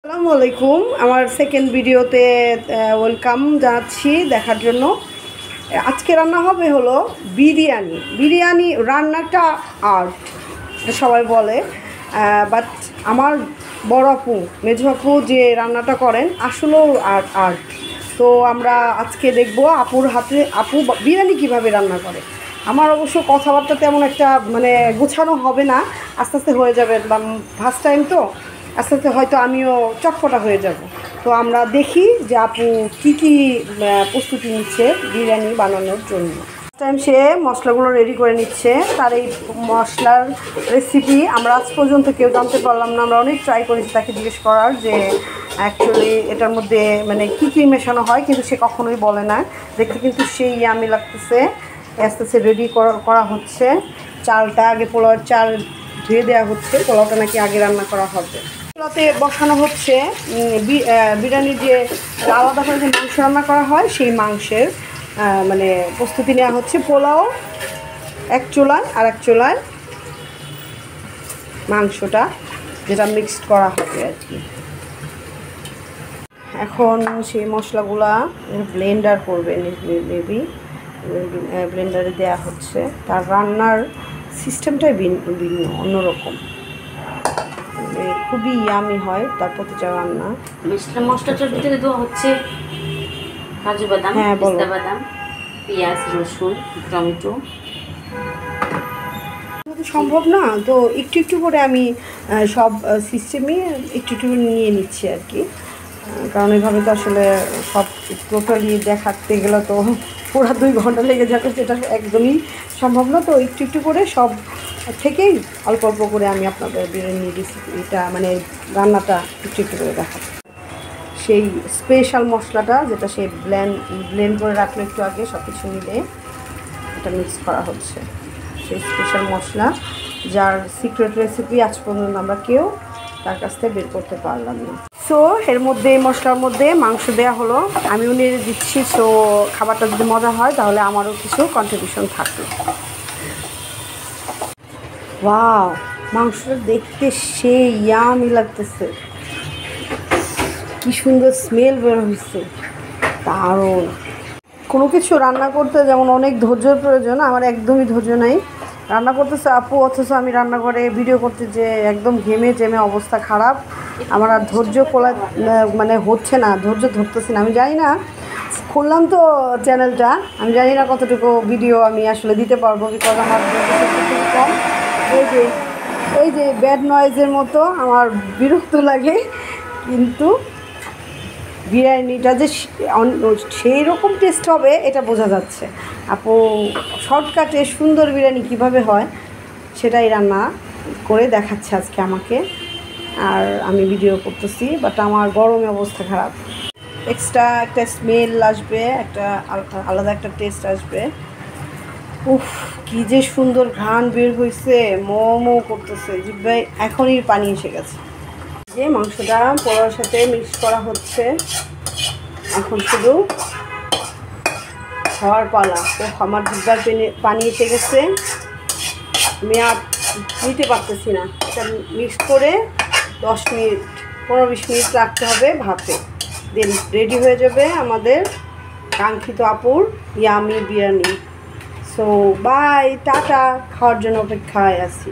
আসসালামু আলাইকুম। আমার সেকেন্ড ভিডিওতে ওয়েলকাম জানাচ্ছি দেখার জন্য। আজকে রান্না হবে হলো বিরিয়ানি। বিরিয়ানি রান্নাটা আর্ট সবাই বলে, বাট আমার বড় আপু মেজো আপু যে রান্নাটা করেন আসলেও আর্ট। তো আমরা আজকে দেখব আপুর হাতে আপু বিরিয়ানি কিভাবে রান্না করে। আমার অবশ্য কথাবার্তা তেমন একটা গোছানো হবে না, আস্তে আস্তে হয়ে যাবে, বা ফার্স্ট টাইম তো আস্তে আস্তে হয়তো আমিও চটপটা হয়ে যাব। তো আমরা দেখি যে আপু কী প্রস্তুতি নিচ্ছে বিরিয়ানি বানানোর জন্য। ফার্স্ট টাইম সে মশলাগুলো রেডি করে নিচ্ছে। তার এই মশলার রেসিপি আমরা আজ পর্যন্ত কেউ জানতে পারলাম না। আমরা অনেক ট্রাই করেছি তাকে জিজ্ঞেস করার যে অ্যাকচুয়ালি এটার মধ্যে কী মেশানো হয়, কিন্তু সে কখনোই বলে না। দেখতে কিন্তু সেই ইয়ামি লাগতেছে। আস্তে আস্তে রেডি করা হচ্ছে। চালটা আগে পোলাওয়ের চাল ধুয়ে দেওয়া হচ্ছে, পোলাওটা নাকি আগে রান্না করা হবে। পোলাওতে বসানো হচ্ছে বিরিয়ানির যে আলাদা করে যে মাংস রান্না করা হয় সেই মাংসের প্রস্তুতি নেওয়া হচ্ছে। পোলাও এক চুলায় আর এক চুলায় মাংসটা যেটা মিক্সড করা হবে আর কি। এখন সেই মশলাগুলা ব্লেন্ডার করবে, মেবি ব্লেন্ডারে দেওয়া হচ্ছে। তার রান্নার সিস্টেমটাই ভিন্ন, অন্যরকম, খুবই ইয়ামি হয় তার প্রতিটা রান্না। মশলাটার ভিতরে দেওয়া হচ্ছে কাজু বাদাম, পিস্তা বাদাম, পেঁয়াজ, রসুন, টমেটো। সম্ভব না, তো একটু একটু করে আমি সব সিস্টেমই একটু একটু নিয়ে নিচ্ছি আর কি। কারণ এইভাবে তো আসলে সব টোটালি দেখাতে গেলে তো পুরো 2 ঘন্টা লেগে যাবে, যেটা একদমই সম্ভব না। তো একটু একটু করে সব থেকেই অল্প অল্প করে আমি আপনাদের বিরিয়ানি রেসিপিটা রান্নাটা একটু একটু করে দেখাবো। সেই স্পেশাল মশলাটা যেটা সে ব্লেন্ড করে রাখলো একটু আগে, সব কিছু মিলে এটা মিক্স করা হচ্ছে। সেই স্পেশাল মশলা যার সিক্রেট রেসিপি আজ পর্যন্ত আমরা কেউ তার কাছ থেকে বের করতে পারলাম না। সো এর মধ্যে মশলার মধ্যে মাংস দেওয়া হলো, আমিও নেড়ে দিচ্ছি। সো খাবারটা যদি মজা হয় তাহলে আমারও কিছু কন্ট্রিবিউশন থাকবে। ওয়াও, মাংসটা দেখতে সেই ইয়ামি লাগতেছে, কি সুন্দর স্মেল বের হয়েছে, দারুণ। কোনো কিছু রান্না করতে যেমন অনেক ধৈর্যের প্রয়োজন, আমার একদমই ধৈর্য নাই। রান্না করতেছে আপু, অথচ আমি রান্না করে ভিডিও করতে যে একদম ঘেমে জেমে অবস্থা খারাপ। আমার আর ধৈর্য হচ্ছে না, ধৈর্য ধরতেছি না। আমি জানি না, খুললাম তো চ্যানেলটা, আমি জানি না কতটুকু ভিডিও আমি আসলে দিতে পারবো, বিকজ আমার কম। এই যে ব্যাড নয়েজের মতো আমার বিরক্ত লাগে, কিন্তু বিরিয়ানিটা যে সেই রকম টেস্ট হবে এটা বোঝা যাচ্ছে। আপু শর্টকাটে সুন্দর বিরিয়ানি কিভাবে হয় সেটাই রান্না করে দেখাচ্ছে আজকে আমাকে, আর আমি ভিডিও করতেছি। বাট আমার গরমে অবস্থা খারাপ, এক্সট্রা একটা স্মেল আসবে, একটা আলাদা একটা টেস্ট আসবে। উফ, কি যে সুন্দর ঘ্রাণ বের হয়েছে, মো করতেছে জিহ্বায়, এখনই পানি এসে গেছে। যে মাংসটা পোলাওর সাথে মিক্স করা হচ্ছে, এখন শুধু খাওয়ার পালা। তো আমার জিহ্বার পানি এসে গেছে, আমি আর নিতে পারতেছি না। এটা মিক্স করে 10 মিনিট 15-20 মিনিট রাখতে হবে ভাপে, দেন রেডি হয়ে যাবে আমাদের কাঙ্ক্ষিত আপুর yummy biryani. So bye, tata, খাওয়ার জন্য অপেক্ষায় আছি।